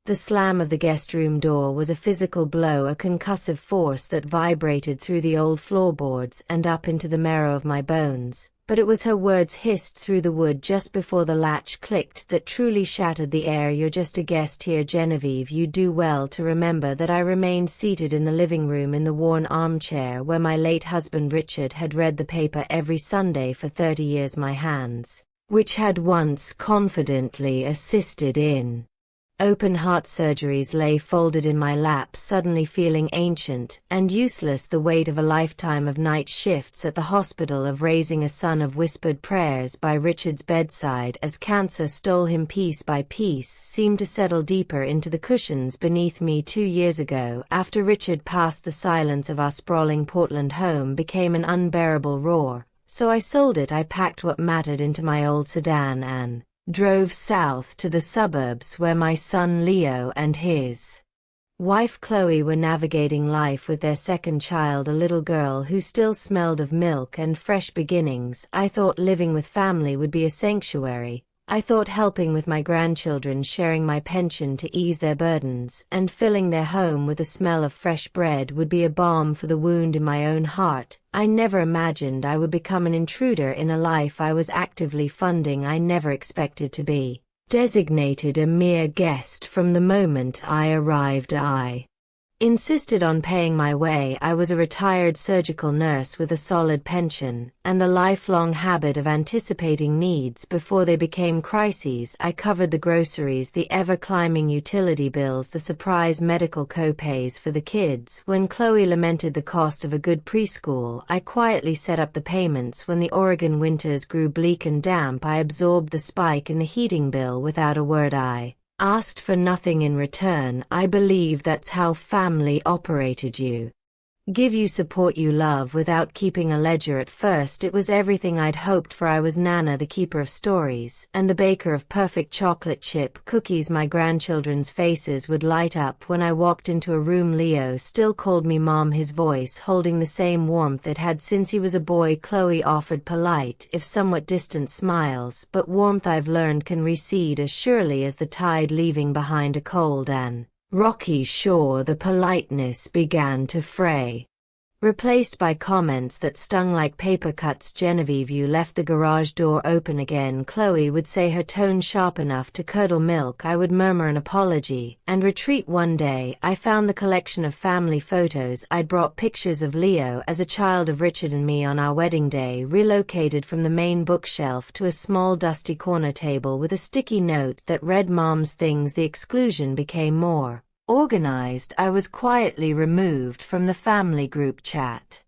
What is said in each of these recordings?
The slam of the guest room door was a physical blow, a concussive force that vibrated through the old floorboards and up into the marrow of my bones. But it was her words hissed through the wood just before the latch clicked that truly shattered the air. "You're just a guest here, Genevieve." You do well to remember that I remained seated in the living room in the worn armchair where my late husband Richard had read the paper every Sunday for 30 years. My hands, which had once confidently assisted in open heart surgeries, lay folded in my lap, suddenly feeling ancient and useless. The weight of a lifetime of night shifts at the hospital, of raising a son, of whispered prayers by Richard's bedside as cancer stole him piece by piece, seemed to settle deeper into the cushions beneath me. 2 years ago, after Richard passed, the silence of our sprawling Portland home became an unbearable roar. So I sold it. I packed what mattered into my old sedan and drove south to the suburbs where my son Leo and his wife Chloe were navigating life with their second child, a little girl who still smelled of milk and fresh beginnings. I thought living with family would be a sanctuary. I thought helping with my grandchildren, sharing my pension to ease their burdens, and filling their home with the smell of fresh bread would be a balm for the wound in my own heart. I never imagined I would become an intruder in a life I was actively funding. I never expected to be designated a mere guest from the moment I arrived. I insisted on paying my way. I was a retired surgical nurse with a solid pension, and the lifelong habit of anticipating needs before they became crises. I covered the groceries, the ever-climbing utility bills, the surprise medical co-pays for the kids. When Chloe lamented the cost of a good preschool, I quietly set up the payments. When the Oregon winters grew bleak and damp, I absorbed the spike in the heating bill without a word. I asked for nothing in return. I believe that's how family operated. You give, you support, you love, without keeping a ledger. At first it was everything I'd hoped for. I was Nana, the keeper of stories, and the baker of perfect chocolate chip cookies. My grandchildren's faces would light up when I walked into a room. Leo still called me Mom, his voice holding the same warmth it had since he was a boy. Chloe offered polite, if somewhat distant smiles, but warmth, I've learned, can recede as surely as the tide leaving behind a cold and rocky shore. The politeness began to fray, replaced by comments that stung like paper cuts. "Genevieve, you left the garage door open again," Chloe would say, her tone sharp enough to curdle milk. I would murmur an apology and retreat. One day, I found the collection of family photos I'd brought, pictures of Leo as a child, of Richard and me on our wedding day, relocated from the main bookshelf to a small dusty corner table with a sticky note that read, "Mom's things." The exclusion became more organized. I was quietly removed from the family group chat,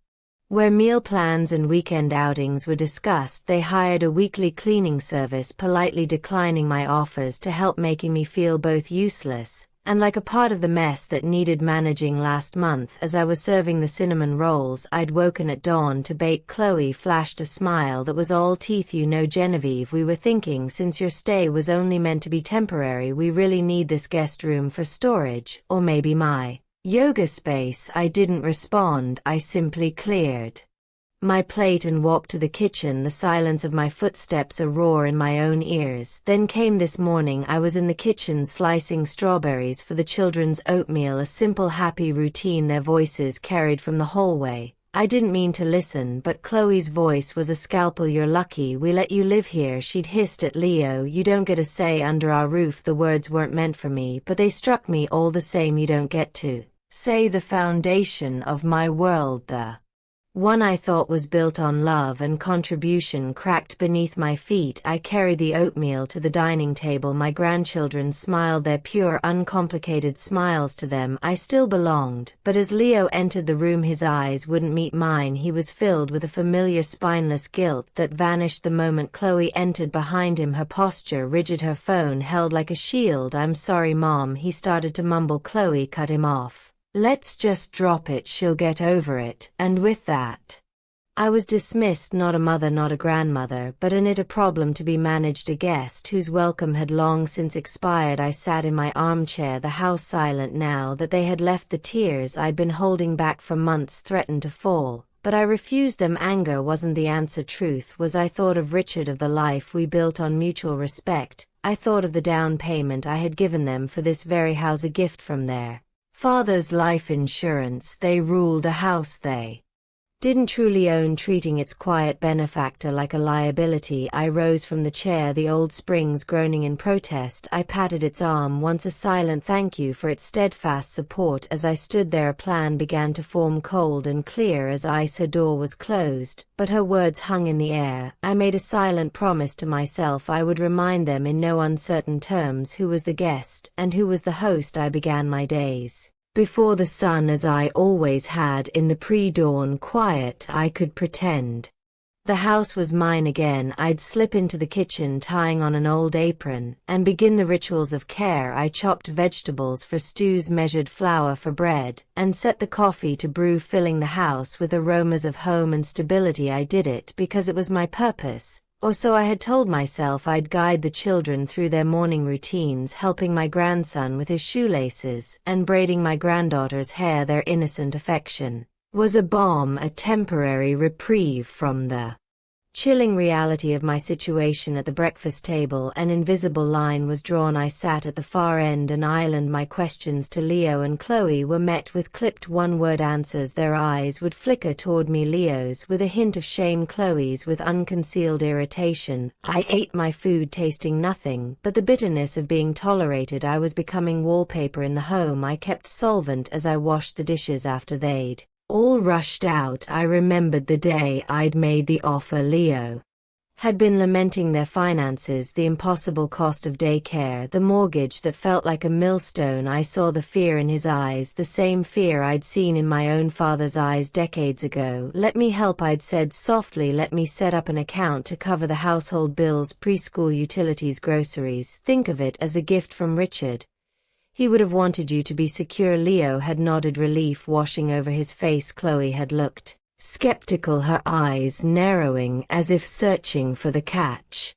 where meal plans and weekend outings were discussed. They hired a weekly cleaning service, politely declining my offers to help, making me feel both useless and like a part of the mess that needed managing. Last month, as I was serving the cinnamon rolls I'd woken at dawn to bake, Chloe flashed a smile that was all teeth. "You know, Genevieve, we were thinking, since your stay was only meant to be temporary, we really need this guest room for storage, or maybe my yoga space." I didn't respond. I simply cleared my plate and walked to the kitchen, the silence of my footsteps a roar in my own ears. Then came this morning. I was in the kitchen slicing strawberries for the children's oatmeal, a simple, happy routine their voices carried from the hallway. I didn't mean to listen, but Chloe's voice was a scalpel. "You're lucky we let you live here," she'd hissed at Leo. "You don't get a say under our roof." The words weren't meant for me, but they struck me all the same. "You don't get to say the foundation of my world, the one I thought was built on love and contribution, cracked beneath my feet." I carried the oatmeal to the dining table. My grandchildren smiled, their pure, uncomplicated smiles. To them I still belonged. But as Leo entered the room, his eyes wouldn't meet mine. He was filled with a familiar spineless guilt that vanished the moment Chloe entered behind him, her posture rigid, her phone held like a shield. "I'm sorry, Mom," he started to mumble. Chloe cut him off. "Let's just drop it, she'll get over it." And with that, I was dismissed, not a mother, not a grandmother, but a problem to be managed, a guest whose welcome had long since expired. I sat in my armchair, the house silent now that they had left. The tears I'd been holding back for months threatened to fall, but I refused them. Anger wasn't the answer. Truth was, I thought of Richard, of the life we built on mutual respect. I thought of the down payment I had given them for this very house, a gift from their father's life insurance. They ruled a house they didn't truly own, treating its quiet benefactor like a liability. I rose from the chair, the old springs groaning in protest. I patted its arm once, a silent thank you for its steadfast support. As I stood there, a plan began to form, cold and clear as ice. Her door was closed, but her words hung in the air. I made a silent promise to myself I would remind them in no uncertain terms who was the guest and who was the host. I began my days before the sun, as I always had, in the pre-dawn quiet. I could pretend the house was mine again. I'd slip into the kitchen, tying on an old apron, and begin the rituals of care. I chopped vegetables for stews, measured flour for bread, and set the coffee to brew, filling the house with aromas of home and stability. I did it because it was my purpose, or so I had told myself. I'd guide the children through their morning routines, helping my grandson with his shoelaces and braiding my granddaughter's hair. Their innocent affection was a balm, a temporary reprieve from the chilling reality of my situation. At the breakfast table, an invisible line was drawn. I sat at the far end, an island. My questions to Leo and Chloe were met with clipped one-word answers. Their eyes would flicker toward me, Leo's with a hint of shame, Chloe's with unconcealed irritation. I ate my food, tasting nothing but the bitterness of being tolerated. I was becoming wallpaper in the home. I kept solvent as I washed the dishes after they'd all rushed out. I remembered the day I'd made the offer. Leo had been lamenting their finances, the impossible cost of daycare, the mortgage that felt like a millstone. I saw the fear in his eyes, the same fear I'd seen in my own father's eyes decades ago. Let me help, I'd said softly. Let me set up an account to cover the household bills, preschool utilities, groceries. Think of it as a gift from Richard. He would have wanted you to be secure. Leo had nodded, relief washing over his face. Chloe had looked skeptical, her eyes narrowing as if searching for the catch.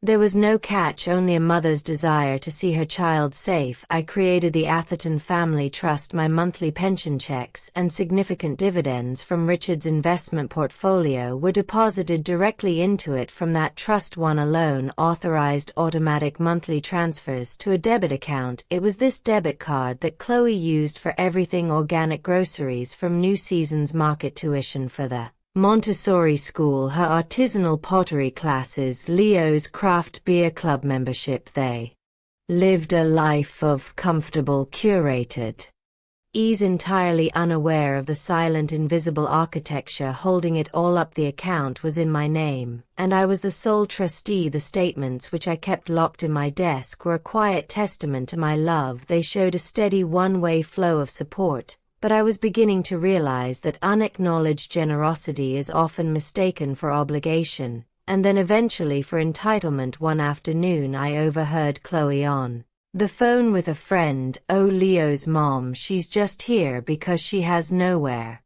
There was no catch, only a mother's desire to see her child safe. I created the Atherton Family Trust. My monthly pension checks and significant dividends from Richard's investment portfolio were deposited directly into it from that trust. One alone authorized automatic monthly transfers to a debit account. It was this debit card that Chloe used for everything: organic groceries from New Season's market, tuition for the Montessori school, her artisanal pottery classes, Leo's craft beer club membership. They lived a life of comfortable, curated ease, entirely unaware of the silent, invisible architecture holding it all up. The account was in my name, and I was the sole trustee. The statements, which I kept locked in my desk, were a quiet testament to my love. They showed a steady one-way flow of support. But I was beginning to realize that unacknowledged generosity is often mistaken for obligation, and then eventually for entitlement. One afternoon I overheard Chloe on the phone with a friend. "Oh, Leo's mom, she's just here because she has nowhere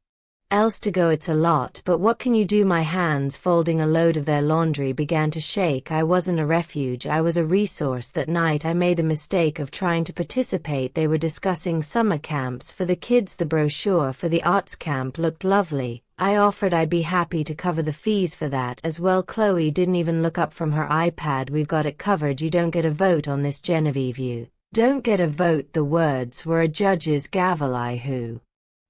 else to go. It's a lot, but what can you do?" My hands, folding a load of their laundry, began to shake. I wasn't a refuge, I was a resource. That night I made the mistake of trying to participate. They were discussing summer camps for the kids. The brochure for the arts camp looked lovely. I offered I'd be happy to cover the fees for that as well. Chloe didn't even look up from her iPad. "We've got it covered. You don't get a vote on this, Genevieve. You don't get a vote." The words were a judge's gavel. I who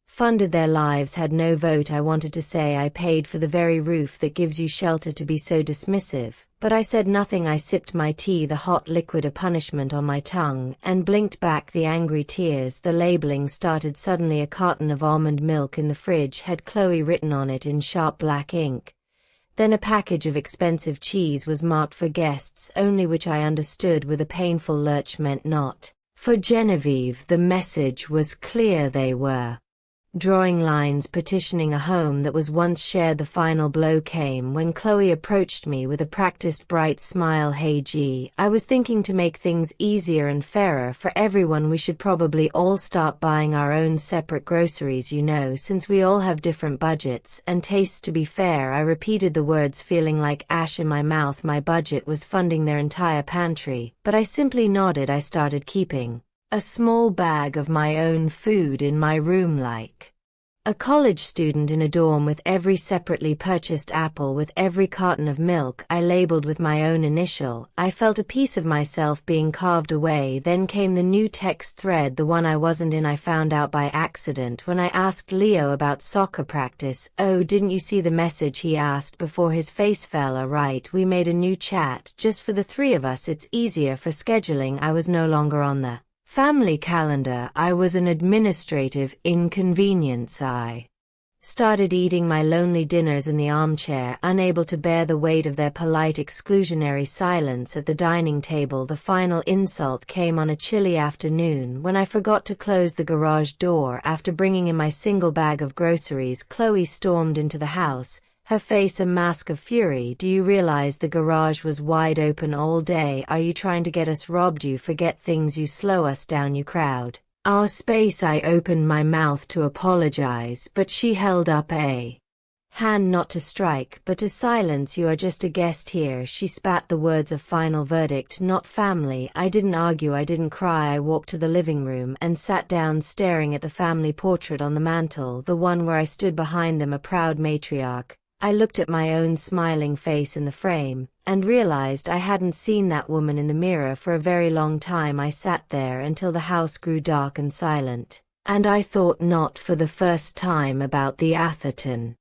funded their lives had no vote. I wanted to say I paid for the very roof that gives you shelter, to be so dismissive, but I said nothing. I sipped my tea, the hot liquid a punishment on my tongue, and blinked back the angry tears. The labeling started suddenly. A carton of almond milk in the fridge had Chloe written on it in sharp black ink. Then a package of expensive cheese was marked for guests only, which I understood with a painful lurch meant not for Genevieve. The message was clear. They were drawing lines, petitioning a home that was once shared. The final blow came when Chloe approached me with a practiced bright smile. "Hey G, I was thinking to make things easier and fairer for everyone, we should probably all start buying our own separate groceries, you know, since we all have different budgets and tastes. To be fair," I repeated the words, feeling like ash in my mouth. My budget was funding their entire pantry, but I simply nodded. I started keeping a small bag of my own food in my room, like A college student in a dorm with every separately purchased apple with every carton of milk I labeled with my own initial. I felt a piece of myself being carved away. Then came the new text thread, the one I wasn't in. I found out by accident when I asked Leo about soccer practice. "Oh, didn't you see the message?" he asked before his face fell. Right, we made a new chat, just for the three of us. It's easier for scheduling. I was no longer on the family calendar. I was an administrative inconvenience. I started eating my lonely dinners in the armchair, unable to bear the weight of their polite exclusionary silence at the dining table. The final insult came on a chilly afternoon when I forgot to close the garage door after bringing in my single bag of groceries. Chloe stormed into the house, her face a mask of fury. "Do you realize the garage was wide open all day? Are you trying to get us robbed? You forget things. You slow us down. You crowd our space." I opened my mouth to apologize, but she held up a hand, not to strike, but to silence. "You are just a guest here." She spat the words of final verdict, "not family." I didn't argue, I didn't cry. I walked to the living room and sat down, staring at the family portrait on the mantel, the one where I stood behind them, a proud matriarch. I looked at my own smiling face in the frame, and realized I hadn't seen that woman in the mirror for a very long time. I sat there until the house grew dark and silent, and I thought, not for the first time, about the Atherton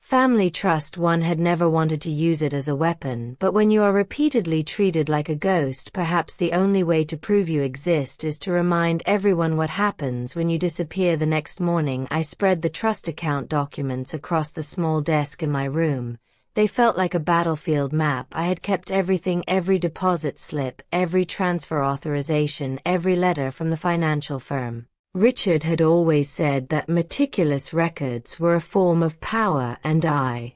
family trust. One had never wanted to use it as a weapon, but when you are repeatedly treated like a ghost, perhaps the only way to prove you exist is to remind everyone what happens when you disappear the next morning. I spread the trust account documents across the small desk in my room. They felt like a battlefield map. I had kept everything, every deposit slip, every transfer authorization, every letter from the financial firm. Richard had always said that meticulous records were a form of power, and I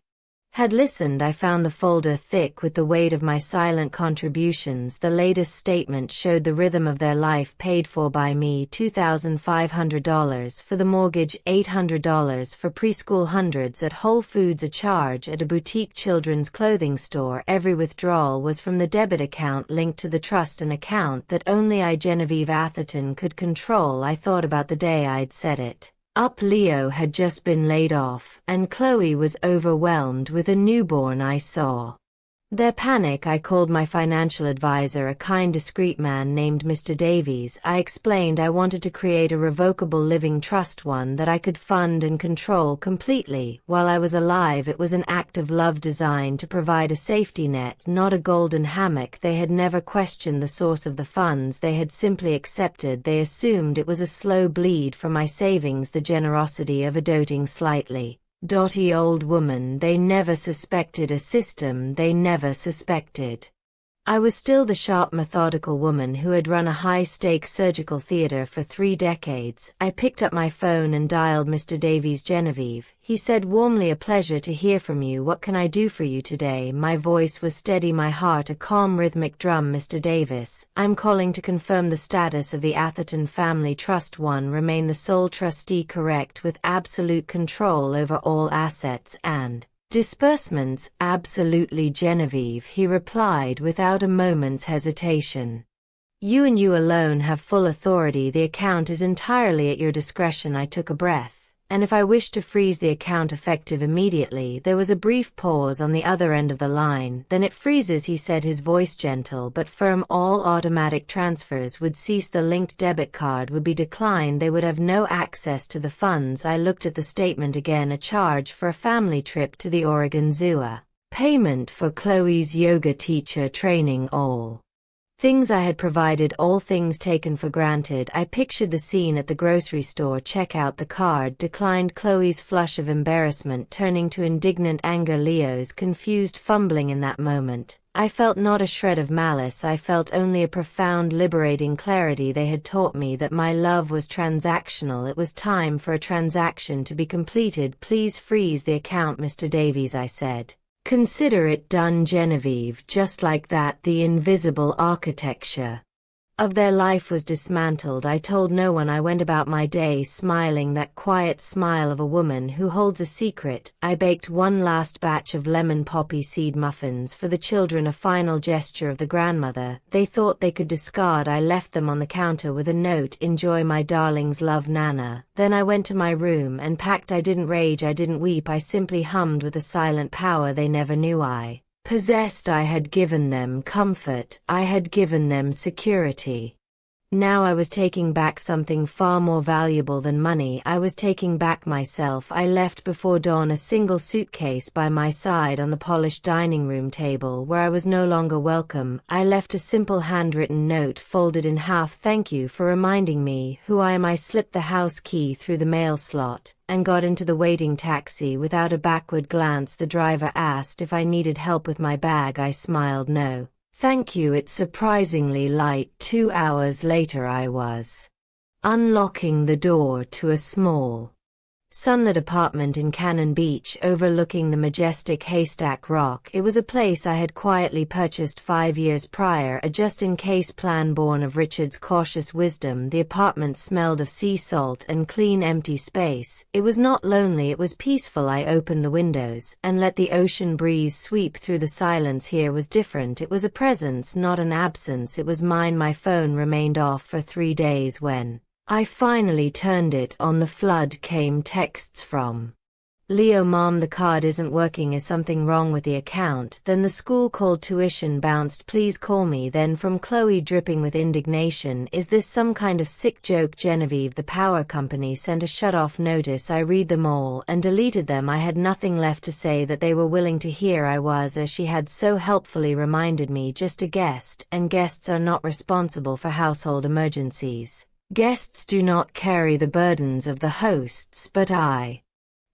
had listened. I found the folder thick with the weight of my silent contributions. The latest statement showed the rhythm of their life, paid for by me: $2,500 for the mortgage, $800 for preschool, hundreds at Whole Foods, a charge at a boutique children's clothing store. Every withdrawal was from the debit account linked to the trust, an account that only I, Genevieve Atherton, could control. I thought about the day I'd set it up. Leo had just been laid off, and Chloe was overwhelmed with a newborn. I saw their panic. I called my financial advisor, a kind, discreet man named Mr. Davies. I explained I wanted to create a revocable living trust, one that I could fund and control completely while I was alive. It was an act of love designed to provide a safety net, not a golden hammock. They had never questioned the source of the funds. They had simply accepted. They assumed it was a slow bleed from my savings, the generosity of a doting, slightly dotty old woman. They never suspected a system. They never suspected I was still the sharp, methodical woman who had run a high-stakes surgical theater for 3 decades. I picked up my phone and dialed Mr. Davies. "Genevieve," he said warmly, "a pleasure to hear from you. What can I do for you today?" My voice was steady, my heart a calm rhythmic drum. "Mr. Davis, I'm calling to confirm the status of the Atherton Family Trust. 1. Remain the sole trustee, correct, with absolute control over all assets and disbursements." "Absolutely, Genevieve," he replied without a moment's hesitation. "You and you alone have full authority. The account is entirely at your discretion." I took a breath. "And if I wish to freeze the account effective immediately?" There was a brief pause on the other end of the line. "Then it freezes," he said, his voice gentle but firm. "All automatic transfers would cease. The linked debit card would be declined. They would have no access to the funds." I looked at the statement again. A charge for a family trip to the Oregon Zoo, a payment for Chloe's yoga teacher training, all things I had provided, all things taken for granted. I pictured the scene at the grocery store checkout. The card declined, Chloe's flush of embarrassment turning to indignant anger, Leo's confused fumbling. In that moment, I felt not a shred of malice. I felt only a profound, liberating clarity. They had taught me that my love was transactional. It was time for a transaction to be completed. "Please freeze the account, Mr. Davies," I said. "Consider it done, Genevieve." Just like that, the invisible architecture of their life was dismantled. I told no one. I went about my day smiling, that quiet smile of a woman who holds a secret. I baked one last batch of lemon poppy seed muffins for the children, a final gesture of the grandmother they thought they could discard. I left them on the counter with a note, "Enjoy my darlings, love, Nana." Then I went to my room and packed. I didn't rage, I didn't weep, I simply hummed with a silent power they never knew I possessed. I had given them comfort, I had given them security. Now I was taking back something far more valuable than money. I was taking back myself. I left before dawn, a single suitcase by my side on the polished dining room table where I was no longer welcome. I left a simple handwritten note folded in half. "Thank you for reminding me who I am." I slipped the house key through the mail slot and got into the waiting taxi without a backward glance. The driver asked if I needed help with my bag. I smiled, "No, thank you." It's surprisingly light. 2 hours later I was unlocking the door to a small, sunlit apartment in Cannon Beach overlooking the majestic Haystack Rock. It was a place I had quietly purchased 5 years prior, a just-in-case plan born of Richard's cautious wisdom. The apartment smelled of sea salt and clean, empty space. It was not lonely, it was peaceful. I opened the windows and let the ocean breeze sweep through. The silence here was different. It was a presence, not an absence. It was mine. My phone remained off for 3 days. When I finally turned it on, the flood came. Texts from Leo: "Mom, the card isn't working. Is something wrong with the account?" Then the school called. Tuition bounced. "Please call me." Then from Chloe, dripping with indignation, "Is this some kind of sick joke?" Genevieve, the power company, sent a shut-off notice. I read them all and deleted them. I had nothing left to say that they were willing to hear. I was, as she had so helpfully reminded me, just a guest, and guests are not responsible for household emergencies. Guests do not carry the burdens of the hosts. But I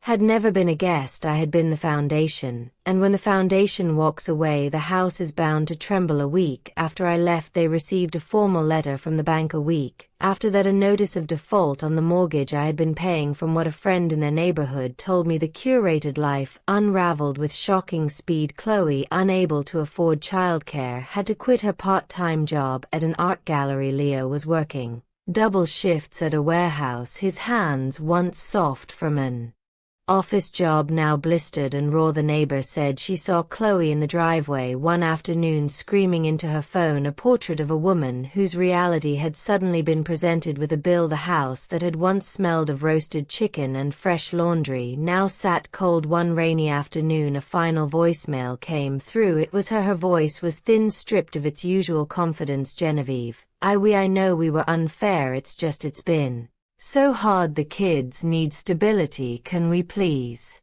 had never been a guest. I had been the foundation, and when the foundation walks away, the house is bound to tremble. A week after I left, they received a formal letter from the bank. A week after that, a notice of default on the mortgage I had been paying. From what a friend in their neighborhood told me, the curated life unraveled with shocking speed. Chloe, unable to afford childcare, had to quit her part-time job at an art gallery. Leo was working double shifts at a warehouse, his hands once soft from an office job now blistered and raw. The neighbor said she saw Chloe in the driveway one afternoon screaming into her phone a portrait of a woman whose reality had suddenly been presented with a bill. The house that had once smelled of roasted chicken and fresh laundry now sat cold. One rainy afternoon, a final voicemail came through. It was her. Her voice was thin, stripped of its usual confidence. "Genevieve, I know we were unfair. It's been so hard. The kids need stability. Can we please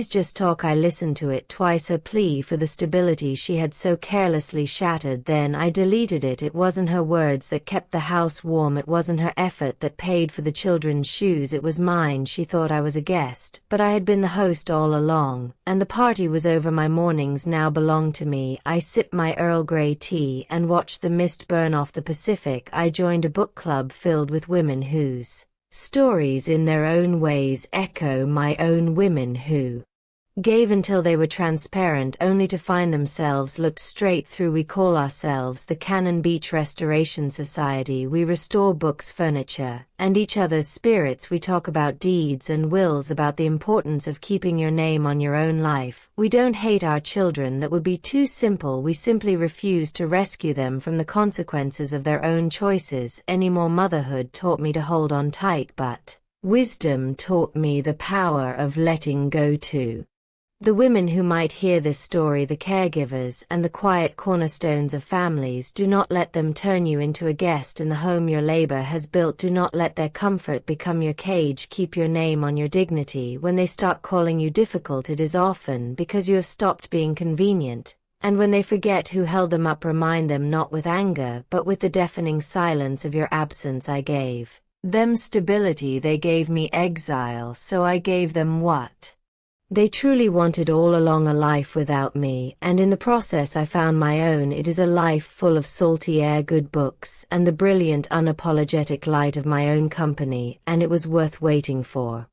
just talk?" I listened to it twice, her plea for the stability she had so carelessly shattered. Then I deleted it. It wasn't her words that kept the house warm. It wasn't her effort that paid for the children's shoes. It was mine. She thought I was a guest, but I had been the host all along, and the party was over. My mornings now belonged to me. I sipped my Earl Grey tea and watched the mist burn off the Pacific. I joined a book club filled with women whose stories in their own ways echo my own, women who gave until they were transparent only to find themselves looked straight through. We call ourselves the Cannon Beach Restoration Society. We restore books, furniture, and each other's spirits. We talk about deeds and wills, about the importance of keeping your name on your own life. We don't hate our children. That would be too simple. We simply refuse to rescue them from the consequences of their own choices anymore. Motherhood taught me to hold on tight, but wisdom taught me the power of letting go too. The women who might hear this story, the caregivers and the quiet cornerstones of families, do not let them turn you into a guest in the home your labor has built. Do not let their comfort become your cage. Keep your name on your dignity. When they start calling you difficult, it is often because you have stopped being convenient. And when they forget who held them up, remind them not with anger but with the deafening silence of your absence. I gave them stability, they gave me exile, so I gave them what they truly wanted all along, a life without me, and in the process I found my own. It is a life full of salty air, good books, and the brilliant unapologetic light of my own company, and it was worth waiting for.